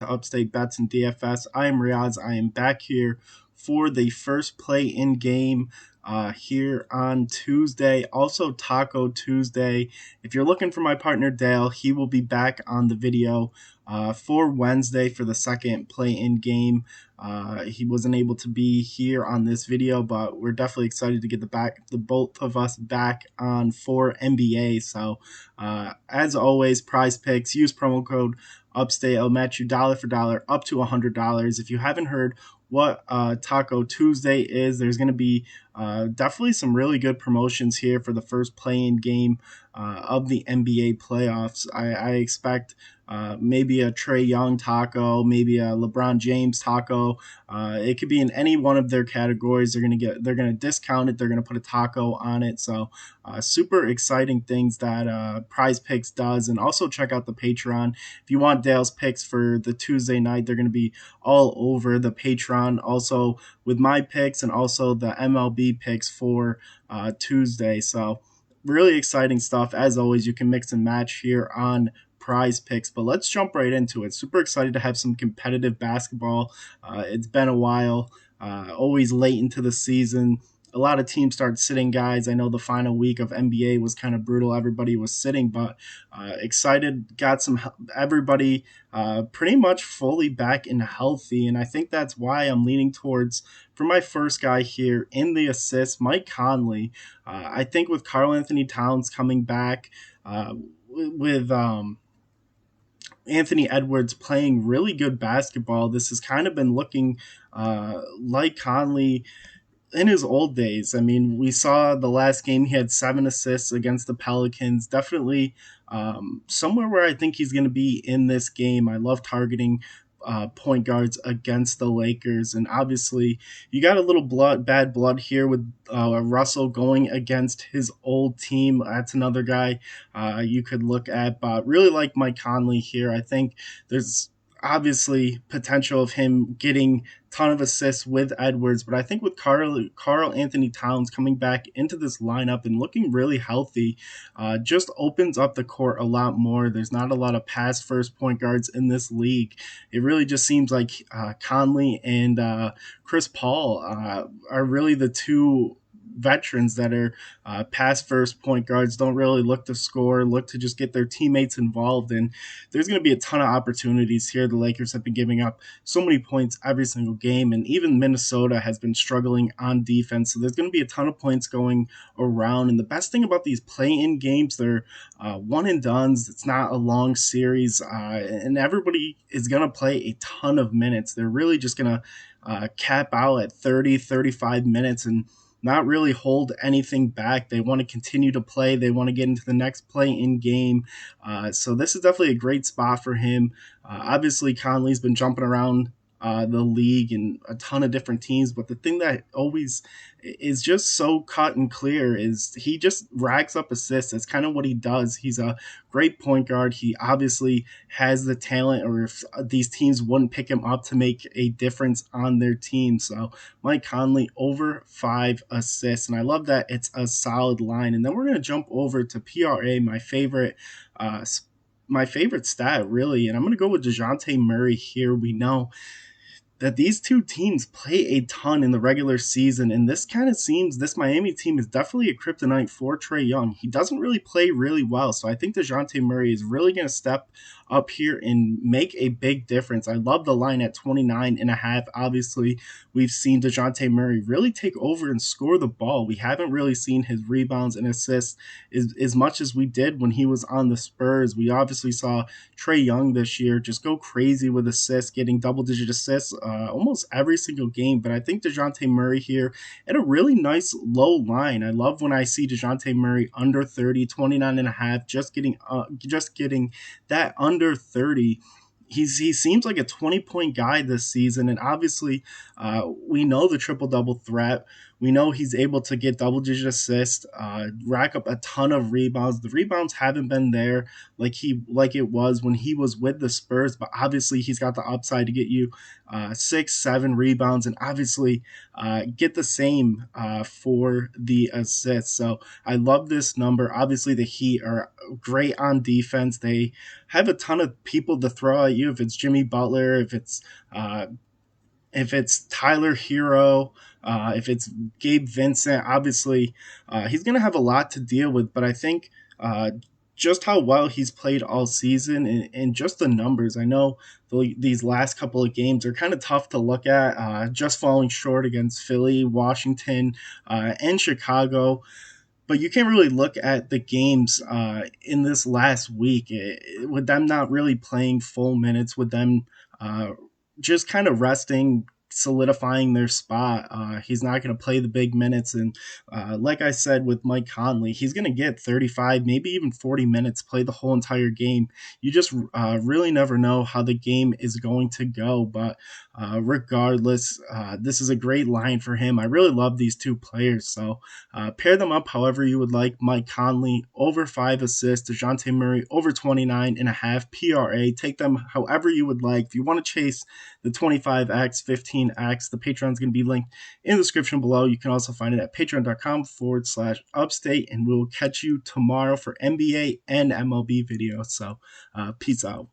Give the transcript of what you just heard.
Upstate Bets and DFS. I am Reoz. I am back here for the first play-in game here on Tuesday. Also, Taco Tuesday. If you're looking for my partner Dale, he will be back on the video for Wednesday for the second play-in game. He wasn't able to be here on this video, but we're definitely excited to get the both of us back on for NBA. So, as always, Prize Picks. Use promo code Upstate. I'll match you dollar for dollar up to $100. If you haven't heard what Taco Tuesday is, there's going to be definitely some really good promotions here for the first play-in game of the NBA playoffs. I expect maybe a Trae Young taco, maybe a LeBron James taco. It could be in any one of their categories. They're gonna discount it. They're gonna put a taco on it. So super exciting things that Prize Picks does, and also check out the Patreon if you want Dale's picks for the Tuesday night. They're gonna be all over the Patreon, also with my picks and also the MLB picks for Tuesday. So really exciting stuff. As always, you can mix and match here on Prize Picks, but let's jump right into it. Super excited to have some competitive basketball. It's been a while, always late into the season. A lot of teams start sitting guys. I know the final week of NBA was kind of brutal. Everybody was sitting, but excited. Got some everybody pretty much fully back and healthy, and I think that's why I'm leaning towards for my first guy here in the assists, Mike Conley. I think with Karl Anthony Towns coming back, with Anthony Edwards playing really good basketball, this has kind of been looking like Conley in his old days. I mean, we saw the last game he had 7 assists against the Pelicans. Definitely somewhere where I think he's going to be in this game. I love targeting point guards against the Lakers, and obviously you got a little bad blood here with Russell going against his old team. That's another guy you could look at, but really like Mike Conley here. I think there's obviously potential of him getting ton of assists with Edwards, but I think with Karl Anthony Towns coming back into this lineup and looking really healthy, just opens up the court a lot more. There's not a lot of pass first point guards in this league. It really just seems like Conley and Chris Paul are really the two veterans that are pass first point guards, don't really look to score, look to just get their teammates involved. And there's going to be a ton of opportunities here. The Lakers have been giving up so many points every single game, and even Minnesota has been struggling on defense. So there's going to be a ton of points going around. And the best thing about these play-in games, they're one and dones. It's not a long series, and everybody is going to play a ton of minutes. They're really just going to cap out at 30, 35 minutes and not really hold anything back. They want to continue to play. They want to get into the next play-in game. So this is definitely a great spot for him. Obviously, Conley's been jumping around the league and a ton of different teams, but the thing that always is just so cut and clear is he just racks up assists. That's kind of what he does. He's a great point guard. He obviously has the talent, or if these teams wouldn't pick him up to make a difference on their team. So Mike Conley over 5 assists, and I love that it's a solid line. And then we're going to jump over to PRA, uh, my favorite stat, really. And I'm going to go with Dejounte Murray here. We know that these two teams play a ton in the regular season, and this kind of seems this Miami team is definitely a kryptonite for Trae Young. He doesn't really play really well, so I think Dejounte Murray is really going to step up here and make a big difference. I love the line at 29.5. Obviously, we've seen Dejounte Murray really take over and score the ball. We haven't really seen his rebounds and assists as much as we did when he was on the Spurs. We obviously saw Trae Young this year just go crazy with assists, getting double-digit assists almost every single game. But I think Dejounte Murray here at a really nice low line. I love when I see Dejounte Murray under 30, 29.5, just getting that under 30. He seems like a 20-point guy this season, and obviously we know the triple-double threat We know he's able to get double-digit assists, rack up a ton of rebounds. The rebounds haven't been there like it was when he was with the Spurs, but obviously he's got the upside to get you 6, 7 rebounds, and obviously get the same for the assists. So I love this number. Obviously, the Heat are great on defense. They have a ton of people to throw at you. If it's Jimmy Butler, uh, if it's Tyler Hero, if it's Gabe Vincent, obviously he's going to have a lot to deal with. But I think just how well he's played all season and just the numbers. I know these last couple of games are kind of tough to look at, just falling short against Philly, Washington, and Chicago, but you can't really look at the games in this last week with them not really playing full minutes, with them uh, just kind of resting, solidifying their spot. He's not going to play the big minutes, and like I said with Mike Conley, he's going to get 35, maybe even 40 minutes, play the whole entire game. You just really never know how the game is going to go, but regardless, this is a great line for him. I really love these two players, so pair them up however you would like. Mike Conley over 5 assists, Dejounte Murray over 29.5 PRA. Take them however you would like. If you want to chase the 25x, 15x, the Patreon's going to be linked in the description below. You can also find it at patreon.com/upstate, and we'll catch you tomorrow for NBA and MLB videos. So peace out.